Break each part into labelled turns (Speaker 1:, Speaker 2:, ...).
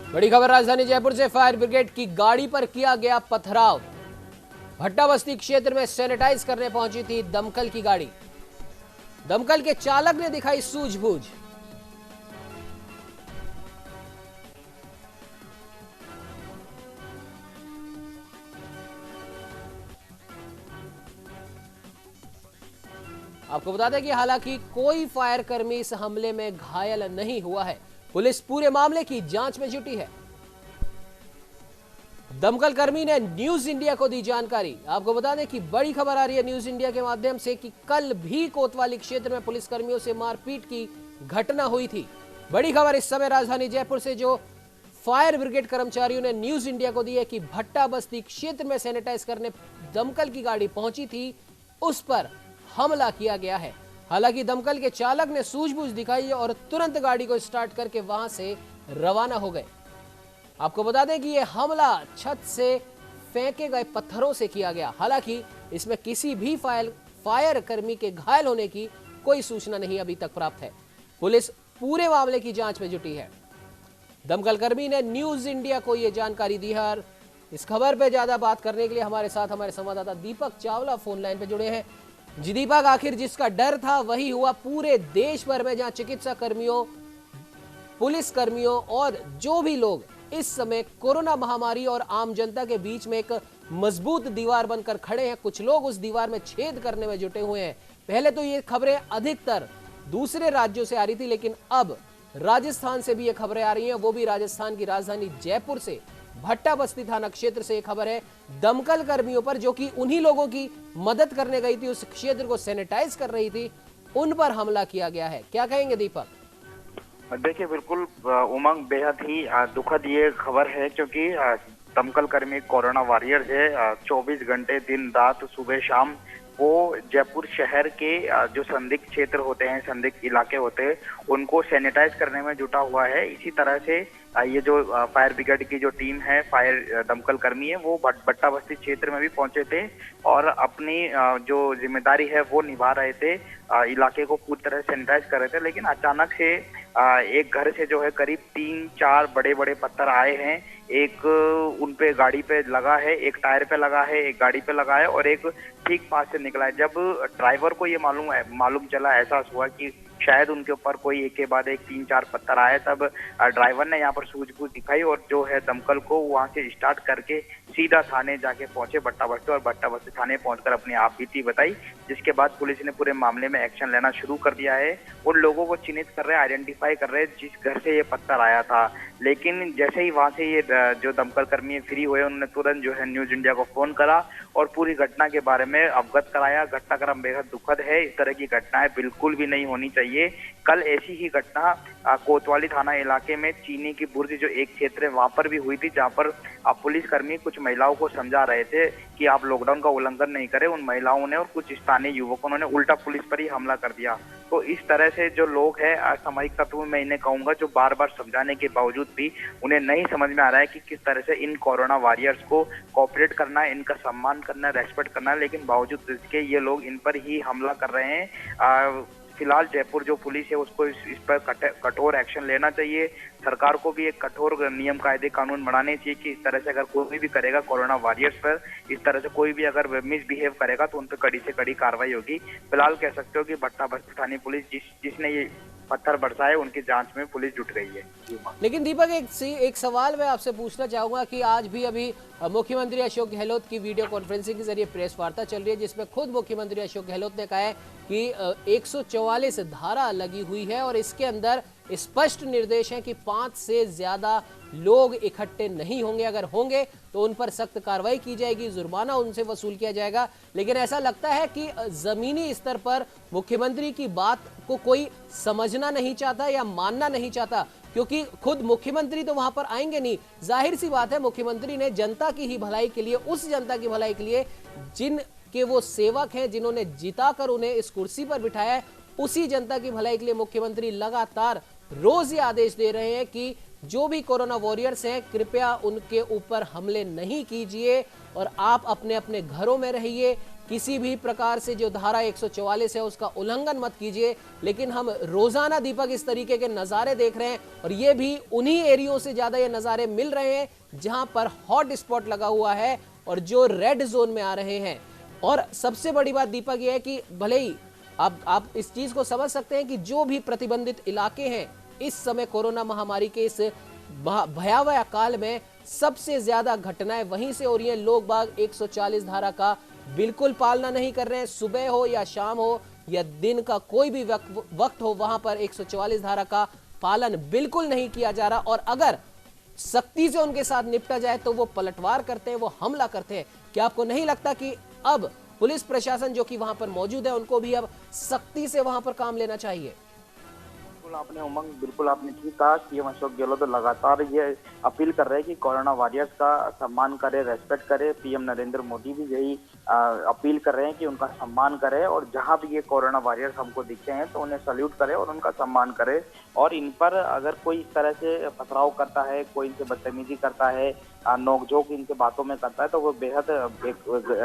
Speaker 1: बड़ी खबर राजधानी जयपुर से फायर ब्रिगेड की गाड़ी पर किया गया पथराव। भट्टा बस्ती क्षेत्र में सैनिटाइज करने पहुंची थी दमकल की गाड़ी। दमकल के चालक ने दिखाई सूझबूझ। आपको बता दें कि हालांकि कोई फायर कर्मी इस हमले में घायल नहीं हुआ है। पुलिस पूरे मामले की जांच में जुटी है। दमकल कर्मी ने न्यूज इंडिया को दी जानकारी। आपको बता दें कि बड़ी खबर आ रही है न्यूज इंडिया के माध्यम से कि कल भी कोतवाली क्षेत्र में पुलिस कर्मियों से मारपीट की घटना हुई थी। बड़ी खबर इस समय राजधानी जयपुर से जो फायर ब्रिगेड कर्मचारियों ने न्यूज इंडिया को दी है कि भट्टा बस्ती क्षेत्र में सैनिटाइज करने दमकल की गाड़ी पहुंची थी, उस पर हमला किया गया है। हालांकि दमकल के चालक ने सूझबूझ दिखाई और तुरंत गाड़ी को स्टार्ट करके वहां से रवाना हो गए। आपको बता दें कि यह हमला छत से फेंके गए पत्थरों से किया गया। हालांकि इसमें किसी भी फायर कर्मी के घायल होने की कोई सूचना नहीं अभी तक प्राप्त है। पुलिस पूरे मामले की जांच में जुटी है। दमकल कर्मी ने न्यूज इंडिया को यह जानकारी दी है। इस खबर पर ज्यादा बात करने के लिए हमारे साथ हमारे संवाददाता दीपक चावला फोन लाइन पे जुड़े हैं। जी दीपक, आखिर जिसका डर था वही हुआ पूरे देश भर में, जहां चिकित्सा कर्मियों, पुलिस कर्मियों और जो भी लोग इस समय कोरोना महामारी और आम जनता के बीच में एक मजबूत दीवार बनकर खड़े हैं। कुछ लोग उस दीवार में छेद करने में जुटे हुए हैं। पहले तो ये खबरें अधिकतर दूसरे राज्यों से आ रही थी, लेकिन अब राजस्थान से भी ये खबरें आ रही हैं, वो भी राजस्थान की राजधानी जयपुर से। भट्टा बस्ती थाना क्षेत्र से एक खबर है दमकल कर्मियों पर, जो कि उन्हीं लोगों की मदद करने गई थी, उस क्षेत्र को सैनिटाइज कर रही थी, उन पर हमला किया गया है। क्या कहेंगे दीपक?
Speaker 2: देखिए, बिल्कुल उमंग, बेहद ही दुखद ये खबर है, क्योंकि दमकल कर्मी कोरोना वॉरियर्स है। 24 घंटे दिन रात सुबह शाम वो जयपुर शहर के जो संदिग्ध क्षेत्र होते हैं, संदिग्ध इलाके होते हैं, उनको सैनिटाइज करने में जुटा हुआ है। इसी तरह से ये जो फायर ब्रिगेड की जो टीम है, फायर दमकल कर्मी है, वो भट्टा बस्ती क्षेत्र में भी पहुंचे थे और अपनी जो जिम्मेदारी है वो निभा रहे थे। इलाके को पूरी तरह सैनिटाइज कर रहे थे, लेकिन अचानक से एक घर से जो है करीब 3-4 बड़े बड़े पत्थर आए हैं। एक उन पे गाड़ी पे लगा है, एक टायर पे लगा है, एक गाड़ी पे लगा है और एक ठीक पास से निकला है। जब ड्राइवर को ये मालूम चला, एहसास हुआ कि शायद उनके ऊपर कोई एक के बाद एक 3-4 पत्थर आए, तब ड्राइवर ने यहाँ पर सूझबूझ दिखाई और जो है दमकल को वहाँ से स्टार्ट करके सीधा थाने जाके पहुंचे भट्टा बस्ती, और भट्टा बस्ती थाने पहुंचकर अपनी आपबीती बताई, जिसके बाद पुलिस ने पूरे मामले में एक्शन लेना शुरू कर दिया है। उन लोगों को चिन्हित कर रहे हैं, आइडेंटिफाई कर रहे हैं जिस घर से ये पत्थर आया था। लेकिन जैसे ही वहां से ये जो दमकल कर्मी फ्री हुए, उन्होंने तुरंत जो है न्यूज इंडिया को फोन करा और पूरी घटना के बारे में अवगत कराया। घटनाक्रम बेहद दुखद है, इस तरह की घटनाएं बिल्कुल भी नहीं होनी चाहिए। कल ऐसी ही घटना कोतवाली थाना इलाके में चीनी की बुर्ज जो एक क्षेत्र है वहां पर भी हुई थी, जहां पर पुलिस कर्मी कुछ महिलाओं को समझा रहे थे कि आप लॉकडाउन का उल्लंघन नहीं करें। उन महिलाओं ने और कुछ स्थानीय युवकों ने उल्टा पुलिस पर ही हमला कर दिया। तो इस तरह से जो लोग हैं असामयिक तत्व, मैं इन्हें कहूंगा, जो बार बार समझाने के बावजूद भी उन्हें नहीं समझ में आ रहा है कि किस तरह से इन कोरोना वॉरियर्स को कोऑपरेट करना है, इनका सम्मान करना है, रेस्पेक्ट करना है, लेकिन बावजूद इसके ये लोग इन पर ही हमला कर रहे हैं। फिलहाल जयपुर जो पुलिस है उसको इस पर कठोर एक्शन लेना चाहिए। सरकार को भी एक कठोर नियम कायदे कानून बनाने चाहिए कि इस तरह से अगर कोई भी करेगा कोरोना वॉरियर्स पर, इस तरह से कोई भी अगर मिसबिहेव करेगा तो उन पर कड़ी से कड़ी कार्रवाई होगी। फिलहाल कह सकते हो कि भट्टा बस्ती थाने पुलिस जिसने ये पत्थर बरसाए उनकी जांच में पुलिस जुट गई है।
Speaker 1: लेकिन दीपक, एक सवाल मैं आपसे पूछना चाहूंगा कि आज भी अभी मुख्यमंत्री अशोक गहलोत की वीडियो कॉन्फ्रेंसिंग के जरिए प्रेस वार्ता चल रही है, जिसमें खुद मुख्यमंत्री अशोक गहलोत ने कहा है कि 144 धारा लगी हुई है और इसके अंदर स्पष्ट निर्देश है कि 5 से ज्यादा लोग इकट्ठे नहीं होंगे, अगर होंगे तो उन पर सख्त कार्रवाई की जाएगी, जुर्माना उनसे वसूल किया जाएगा। लेकिन ऐसा लगता है कि जमीनी स्तर पर मुख्यमंत्री की बात को कोई समझना नहीं चाहता या मानना नहीं चाहता, क्योंकि खुद मुख्यमंत्री तो वहां पर आएंगे नहीं। जाहिर सी बात है, मुख्यमंत्री ने जनता की ही भलाई के लिए, उस जनता की भलाई के लिए जिनके वो सेवक हैं, जिन्होंने जिताकर उन्हें इस कुर्सी पर बिठाया है, उसी जनता की भलाई के लिए मुख्यमंत्री लगातार रोज ये आदेश दे रहे हैं कि जो भी कोरोना वॉरियर्स हैं कृपया उनके ऊपर हमले नहीं कीजिए और आप अपने अपने घरों में रहिए। किसी भी प्रकार से जो धारा 144 है उसका उल्लंघन मत कीजिए। लेकिन हम रोजाना दीपक इस तरीके के नज़ारे देख रहे हैं और ये भी उन्हीं एरियो से ज्यादा ये नज़ारे मिल रहे हैं जहां पर हॉट स्पॉट लगा हुआ है और जो रेड जोन में आ रहे हैं। और सबसे बड़ी बात दीपक ये है कि भले ही आप इस चीज को समझ सकते हैं कि जो भी प्रतिबंधित इलाके हैं इस समय कोरोना महामारी के इस भयावह काल में सबसे ज्यादा घटनाएं वहीं से हो रही हैं। लोग बाग 140 धारा का बिल्कुल पालना नहीं कर रहे हैं। सुबह हो या शाम हो या दिन का कोई भी वक्त हो, वहां पर 144 धारा का पालन बिल्कुल नहीं किया जा रहा। और अगर सख्ती से उनके साथ निपटा जाए तो वो पलटवार करते हैं, वो हमला करते हैं। क्या आपको नहीं लगता कि अब पुलिस प्रशासन जो कि वहां पर मौजूद है उनको भी अब सख्ती से वहां पर काम लेना चाहिए?
Speaker 2: आपने उमंग बिल्कुल आपने ठीक कहा कि अशोक गहलोत तो लगातार ये अपील कर रहे हैं कि कोरोना वॉरियर्स का सम्मान करे, रेस्पेक्ट करे। पीएम नरेंद्र मोदी भी यही अपील कर रहे हैं कि उनका सम्मान करे और जहां भी ये कोरोना वॉरियर्स हमको दिखते हैं तो उन्हें सल्यूट करे और उनका सम्मान करे। और इन पर अगर कोई इस तरह से पथराव करता है, कोई इनसे बदतमीजी करता है, नोकझोंक इनसे बातों में करता है तो वो बेहद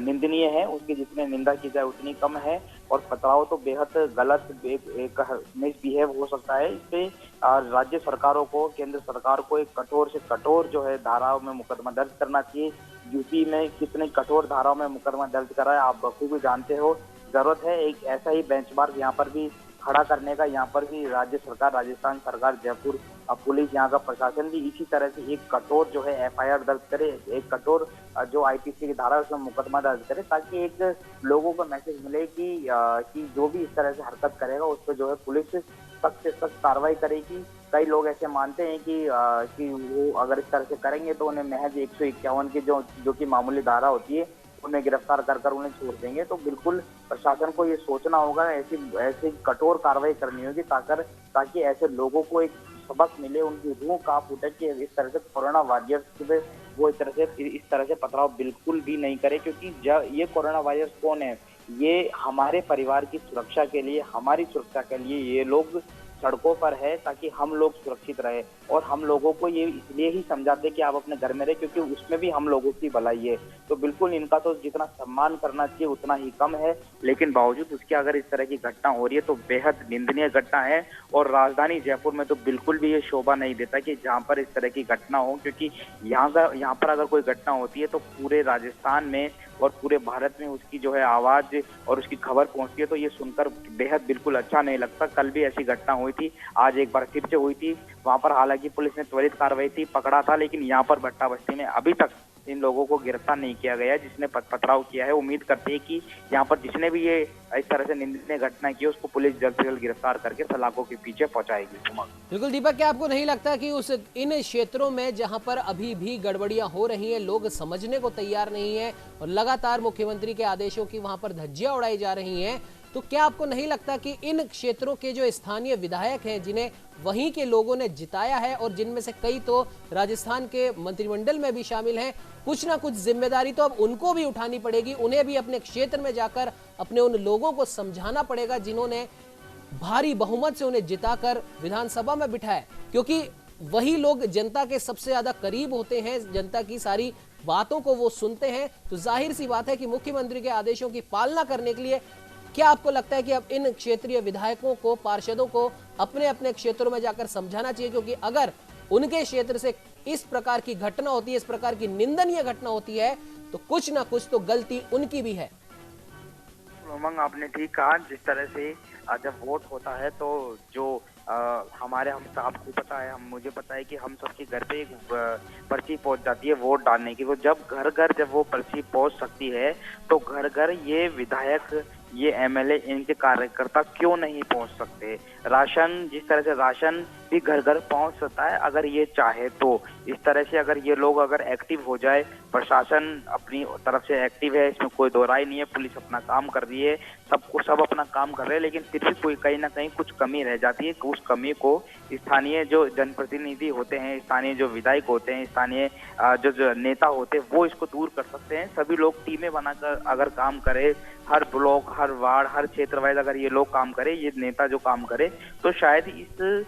Speaker 2: निंदनीय है। उसकी जितनी निंदा की जाए उतनी कम है। और पथराव तो बेहद गलत एक मिसबिहेव हो सकता है। इससे राज्य सरकारों को, केंद्र सरकार को एक कठोर से कठोर जो है धाराओं में मुकदमा दर्ज करना चाहिए। यूपी में कितने कठोर धाराओं में मुकदमा दर्ज करा है आप बखूबी जानते हो। जरूरत है एक ऐसा ही बेंचमार्क यहाँ पर भी खड़ा करने का। यहाँ पर भी राज्य सरकार, राजस्थान सरकार, जयपुर पुलिस, यहाँ का प्रशासन भी इसी तरह से एक कठोर जो है एफआईआर दर्ज करे, एक कठोर जो आईपीसी की धारा है उसमें मुकदमा दर्ज करे, ताकि एक लोगों को मैसेज मिले कि जो भी इस तरह से हरकत करेगा उस पर जो है पुलिस सख्त से सख्त कार्रवाई करेगी। कई लोग ऐसे मानते हैं कि वो अगर इस तरह से करेंगे तो उन्हें महज 151 की जो कि मामूली धारा होती है उन्हें गिरफ्तार कर उन्हें छोड़ देंगे। तो बिल्कुल प्रशासन को ये सोचना होगा, ऐसी कठोर कार्रवाई करनी होगी ताकि ऐसे लोगों को एक सबक मिले, उनकी रूह कांप उठे कि इस तरह से कोरोना वॉरियर्स पे वो इस तरह से पथराव बिल्कुल भी नहीं करे। क्योंकि ये कोरोना वायरस कौन है? ये हमारे परिवार की सुरक्षा के लिए, हमारी सुरक्षा के लिए ये लोग सड़कों पर है ताकि हम लोग सुरक्षित रहे। और हम लोगों को ये इसलिए ही समझाते कि आप अपने घर में रहे क्योंकि उसमें भी हम लोगों की भलाई है। तो बिल्कुल इनका तो जितना सम्मान करना चाहिए उतना ही कम है। लेकिन बावजूद उसके अगर इस तरह की घटना हो रही है तो बेहद निंदनीय घटना है। और राजधानी जयपुर में तो बिल्कुल भी ये शोभा नहीं देता कि जहाँ पर इस तरह की घटना हो, क्योंकि यहाँ पर अगर कोई घटना होती है तो पूरे राजस्थान में और पूरे भारत में उसकी जो है आवाज और उसकी खबर पहुंचती है। तो ये सुनकर बेहद बिल्कुल अच्छा नहीं लगता। कल भी ऐसी घटना हुई थी, आज एक बार फिर से हुई थी। वहां पर हालांकि पुलिस ने त्वरित कार्रवाई थी, पकड़ा था, लेकिन यहाँ पर भट्टा बस्ती में अभी तक इन लोगों को गिरफ्तार नहीं किया गया जिसने पथराव किया है। उम्मीद करते हैं कि यहाँ पर जिसने भी ये इस तरह से निंदनीय घटना की उसको पुलिस जल्द से जल्द गिरफ्तार करके सलाखों के पीछे पहुंचाएगी।
Speaker 1: बिल्कुल दीपक, क्या आपको नहीं लगता कि इन क्षेत्रों में जहां पर अभी भी गड़बड़ियां हो रही हैं, लोग समझने को तैयार नहीं है और लगातार मुख्यमंत्री के आदेशों की वहां पर धज्जियां उड़ाई जा रही हैं, तो क्या आपको नहीं लगता कि इन क्षेत्रों के जो स्थानीय विधायक हैं जिन्हें वहीं के लोगों ने जिताया है और जिनमें से कई तो राजस्थान के मंत्रिमंडल में भी शामिल हैं, कुछ ना कुछ जिम्मेदारी तो अब उनको भी उठानी पड़ेगी। उन्हें भी अपने क्षेत्र में जाकर अपने उन लोगों को समझाना पड़ेगा जिन्होंने भारी बहुमत से उन्हें जिताकर विधानसभा में बिठाया, क्योंकि वही लोग जनता के सबसे ज्यादा करीब होते हैं, जनता की सारी बातों को वो सुनते हैं। तो जाहिर सी बात है कि मुख्यमंत्री के आदेशों की पालना करने के लिए क्या आपको लगता है कि अब इन क्षेत्रीय विधायकों को, पार्षदों को अपने अपने क्षेत्रों में जाकर समझाना चाहिए? क्योंकि अगर उनके क्षेत्र से इस प्रकार की घटना होती है, इस प्रकार की निंदनीय घटना होती है, तो कुछ ना कुछ तो गलती उनकी भी है।
Speaker 2: उमंग, आपने ठीक कहा। जिस तरह से जब वोट होता है तो जो हमारे आपको पता है, मुझे पता है कि हम सबके घर पे एक पर्ची पहुंच जाती है वोट डालने की। वो जब घर घर जब वो पर्ची पहुंच सकती है तो घर घर ये विधायक, ये एमएलए, इनके कार्यकर्ता क्यों नहीं पहुंच सकते? राशन, जिस तरह से राशन भी घर घर पहुंच सकता है अगर ये चाहे तो। इस तरह से अगर ये लोग अगर एक्टिव हो जाए, प्रशासन अपनी तरफ से एक्टिव है, इसमें कोई दो राय नहीं है, पुलिस अपना काम कर रही है, सब अपना काम कर रहे हैं, लेकिन फिर भी कोई कहीं ना कहीं कुछ कमी रह जाती है। उस कमी को स्थानीय जो जनप्रतिनिधि होते हैं, स्थानीय जो विधायक होते हैं, स्थानीय जो नेता होते हैं, वो इसको दूर कर सकते हैं। सभी लोग टीमें बनाकर अगर काम करे, हर ब्लॉक, हर वार्ड, हर क्षेत्र वाइज अगर ये लोग काम करे, ये नेता जो काम करे, तो शायद इस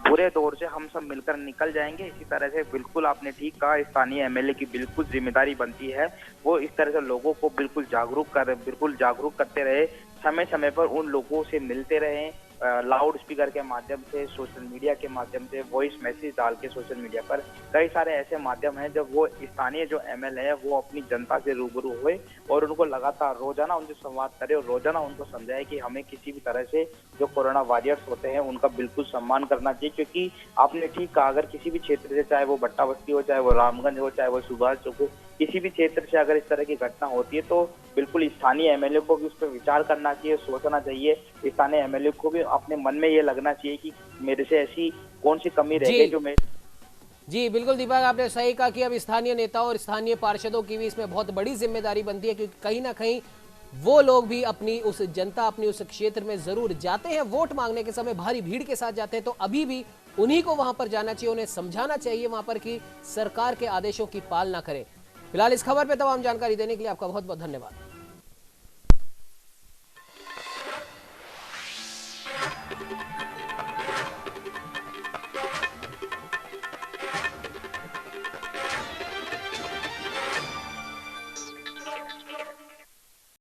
Speaker 2: बुरे दौर से हम सब मिलकर निकल जाएंगे। इसी तरह से बिल्कुल आपने ठीक कहा, स्थानीय एमएलए की बिल्कुल जिम्मेदारी जिम्मेदारी बनती है वो इस तरह से लोगों को बिल्कुल जागरूक करते रहे, समय समय पर उन लोगों से मिलते रहे, लाउड स्पीकर के माध्यम से, सोशल मीडिया के माध्यम से, वॉइस मैसेज डाल के सोशल मीडिया पर कई सारे ऐसे माध्यम हैं जब वो स्थानीय जो एमएलए है वो अपनी जनता से रूबरू हुए और उनको लगातार रोजाना उनसे संवाद करे और रोजाना उनको समझाए कि हमें किसी भी तरह से जो कोरोना वॉरियर्स होते हैं उनका बिल्कुल सम्मान करना चाहिए। क्योंकि आपने ठीक कहा, अगर किसी भी क्षेत्र से, चाहे वो भट्टा बस्ती हो, चाहे वो रामगंज हो, चाहे वो सुभाष चौक हो, किसी भी क्षेत्र से अगर इस तरह की घटना होती है तो बिल्कुल स्थानीय एमएलए को भी उस पर विचार करना चाहिए, सोचना चाहिए। स्थानीय एमएलए को भी अपने मन में ये लगना चाहिए कि मेरे से ऐसी कौन सी कमी रह गई जो मैं।
Speaker 1: जी बिल्कुल दीपक, आपने सही कहा कि अब स्थानीय नेताओं और स्थानीय पार्षदों की भी इसमें बहुत बड़ी जिम्मेदारी बनती है, क्योंकि कहीं ना कहीं वो लोग भी अपनी उस जनता, अपनी उस क्षेत्र में जरूर जाते हैं, वोट मांगने के समय भारी भीड़ के साथ जाते हैं, तो अभी भी उन्हीं को वहां पर जाना चाहिए, उन्हें समझाना चाहिए वहां पर कि सरकार के आदेशों की पालना करें। फिलहाल इस खबर पर तमाम जानकारी देने के लिए आपका बहुत बहुत धन्यवाद।